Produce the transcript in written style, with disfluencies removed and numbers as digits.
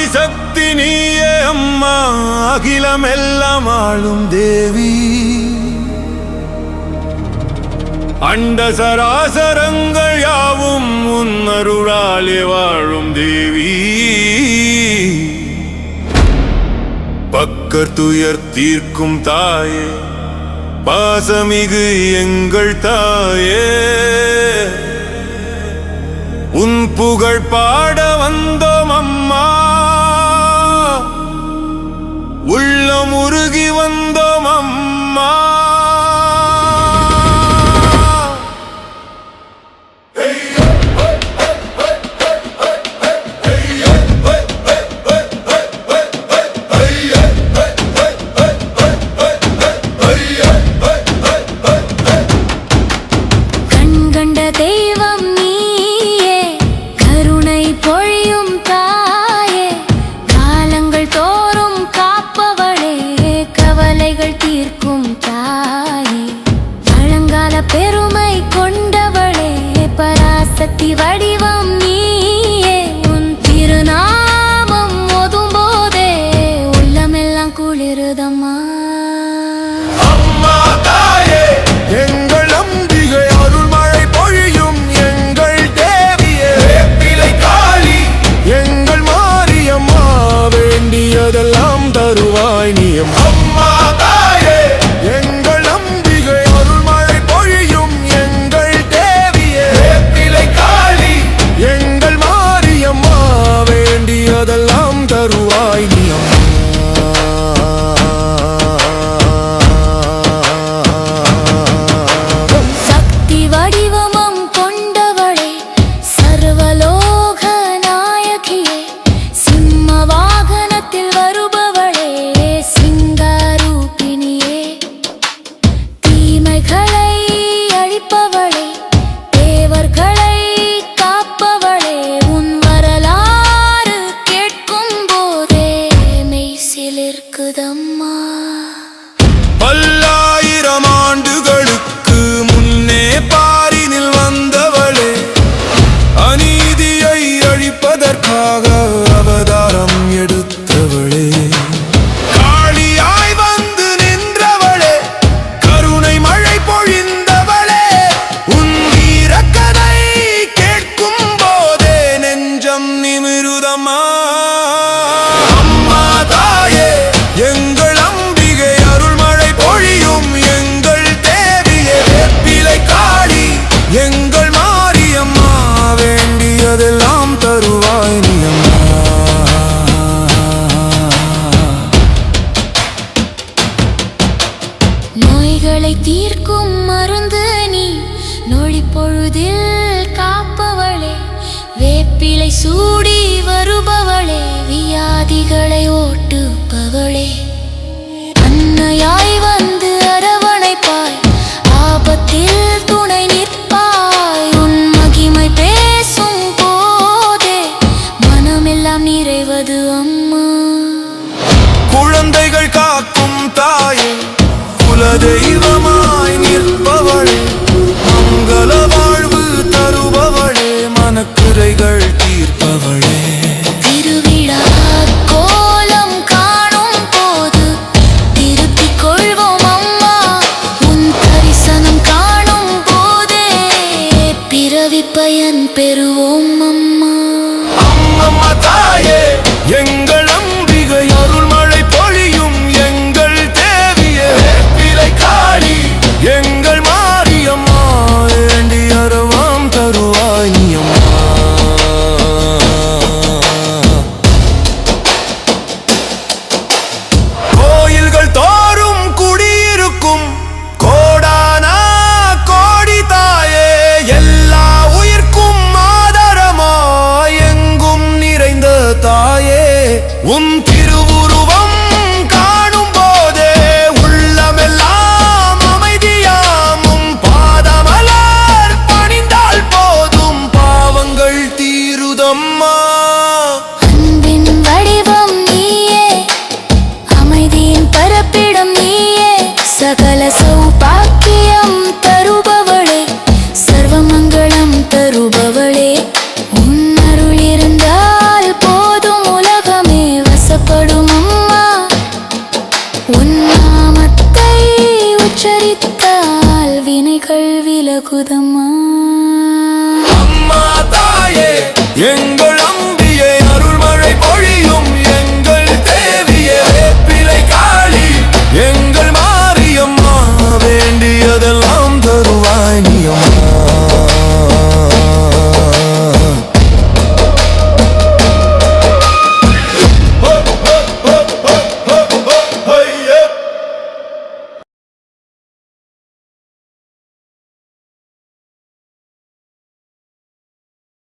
ஆதிசக்தி நீயே அம்மா, அகிலமெல்லாம் ஆளும் தேவி. அண்ட சராசரங்கள் யாவும் உன் அருளாலே வாழும் தேவி. பக்கர் துயர் தீர்க்கும் தாயே, பாசமிகு எங்கள் தாயே, உன் புகழ் பாட வந்தோம் அம்மா, உள்ளம் உருகி வந்தோம் அம்மா. தீர்க்கும் தாயே, பழங்கால பெருமை கொண்டவளே, பராசக்தி வடிவம் நீயே. உன் திருநாமம் ஓதும் போதே உள்ளமெல்லாம் குளிருதம்மா. அம்மா தாயே, எங்கள் அம்பிகை அருள்மழை பொழியும் எங்கள் தேவியே, வேப்பிலை காளி எங்கள் மாரியம்மா, வேண்டியதெல்லாம் தருவாய் நீ. அம்மா தாயே, எங்கள் அம்பிகை அருள்மழை பொழியும் எங்கள் தேவியே, வேப்பிலை காளி எங்கள் மாரியம்மா, வேண்டியதெல்லாம் தருவாய் நீ. சக்தி வடிவமம் கொண்டவளே, சர்வலோக நாயகியே, சிம்ம வாகனத்தில் வருபவளே, சிங்காரூபிணியே, தீமைகளை அழிப்பவளே, தேவர்களை காப்பவளே, உன் வரலாறு கேட்கும் போதே மெய் சிலிர்க்குதம்மா. பல்லாயிரம் ஆண்டுகளுக்கு முன்னே பாரினில் வந்தவளே, அநீதியை அழிப்பதற்காக அவதாரம் எடுத்தவளே, காளியாய் வந்து நின்றவளே, கருணை மழை பொழிந்தவளே, உன் வீரக்கதை கேட்கும் போதே நெஞ்சம் நிமிருதம்மா. அம்மா தாயே, எங்கள் அம்பிகை அருள்மழை பொழியும் எங்கள் தேவியே, வேப்பிலை காளி எங்கள் மாரியம்மா, வேண்டியதெல்லாம் தருவாய் நீ அம்மா. நோய்களை தீர்க்கும் மருந்து நீ, நொழி பொழுதில் காப்பவளே, வேப்பிலை சூடி வருபவளே, வியாதிகளை ஓட்டுபவளே, அன்னையாய் வந்து அரவணைப்பாய், ஆபத்தில் துணை நிற்பாய். உன் மகிமை பேசும் போதே மனமெல்லாம் நிறைவது அம்மா. குழந்தைகள் காக்கும் தாயே, குலதெய்வமாய் நிற்பவளே, மங்கள வாழ்வு தருபவளே, மனக்குறைகள் தீர்ப்பவளே, திருவிழா கோலம் காணும் போது திருப்பிக் கொள்வோம் அம்மா, உன் தரிசனம் காணும் போதே பிறவி பயன் பெறுவோம் அம்மா. அம்மம்மா தாயே, எங்கள் அம்பிகை அருள்மழை பொழியும் எங்கள் தேவியே, வேப்பிலை காளி எங்கள் மாரியம்மா, வேண்டியதெல்லாம் தருவாய் நீ அம்மா. கோயில்கள் தோறும் குடியிருக்கும் கோடானா கோடி தாயே, எல்லா உயிர்க்கும் ஆதரமாய் எங்கும் நிறைந்த தாயே, உன் திருவுரு